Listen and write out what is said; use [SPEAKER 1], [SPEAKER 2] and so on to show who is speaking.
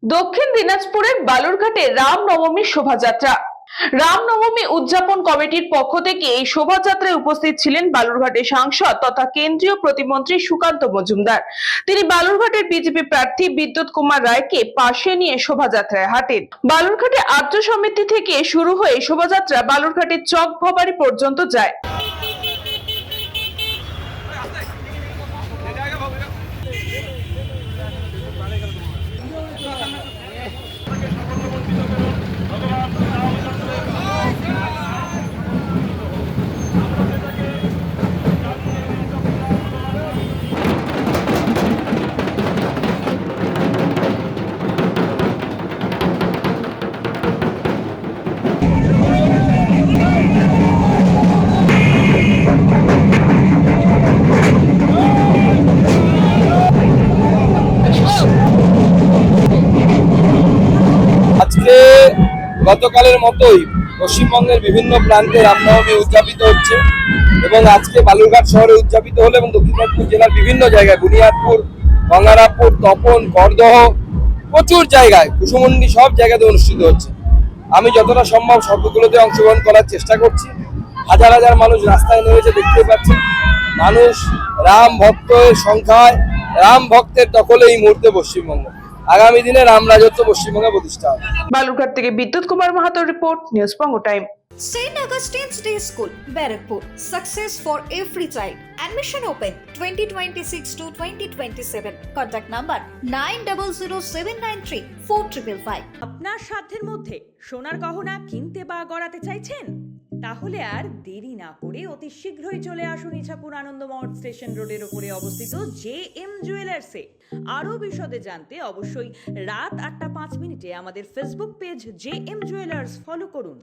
[SPEAKER 1] দক্ষিণ দিনাজপুরের বালুরঘাটে রামনবমীর শোভাযাত্রা। রামনবমী উদযাপন কমিটির পক্ষ থেকে এই শোভাযাত্রায় উপস্থিত ছিলেন বালুরঘাটের সাংসদ তথা কেন্দ্রীয় প্রতিমন্ত্রী সুকান্ত মজুমদার। তিনি বালুরঘাটের বিজেপি প্রার্থী বিদ্যুৎ কুমার রায়কে পাশে নিয়ে শোভাযাত্রায় হাঁটেন। বালুরঘাটে আর্য সমিতি থেকে শুরু হয়ে শোভাযাত্রা বালুরঘাটের চক ভবানী পর্যন্ত যায়।
[SPEAKER 2] আজকে গতকালের মতোই পশ্চিমবঙ্গের বিভিন্ন প্রান্তে রামনবমী উদযাপিত হচ্ছে এবং আজকে বালুরঘাট শহরে উদযাপিত হলো এবং দক্ষিণ দিনাজপুর জেলার বিভিন্ন জায়গায় বুনিয়াদপুর, গঙ্গারামপুর, তপন, করদহ প্রচুর জায়গায়, কুসুমুন্ডি সব জায়গাতে অনুষ্ঠিত হচ্ছে। আমি যতটা সম্ভব সবগুলোতে অংশগ্রহণ করার চেষ্টা করছি। হাজার হাজার মানুষ রাস্তায় নেমেছে, দেখতে পাচ্ছেন। মানুষ রাম ভক্তের সংখ্যায়, রাম ভক্তের দখলে এই মুহূর্তে পশ্চিমবঙ্গ। আগামী দিনে রাম রাজত্ব পশ্চিমবঙ্গে প্রতিষ্ঠা হবে।
[SPEAKER 1] বালুরঘাট থেকে বিদ্যুৎ Kumar মাহাতোর report, news Banga time.
[SPEAKER 3] St. Augustine's Day School, Barrackpur. Success for every child. Admission open 2026 to 2027. Contact number 9007934555.
[SPEAKER 4] আপনার সাধ্যের মধ্যে সোনার গহনা কিনতে বা গড়াতে চাইছেন? তাহলে আর দেরি না করে অতি শীঘ্রই চলে আসুন ইছাপুর আনন্দমহল স্টেশন রোডের উপরে অবস্থিত জেএম জুয়েলার্সে। আরও বিশদে জানতে অবশ্যই রাত 8টা 5 মিনিটে আমাদের Facebook page JM jewellers follow করুন।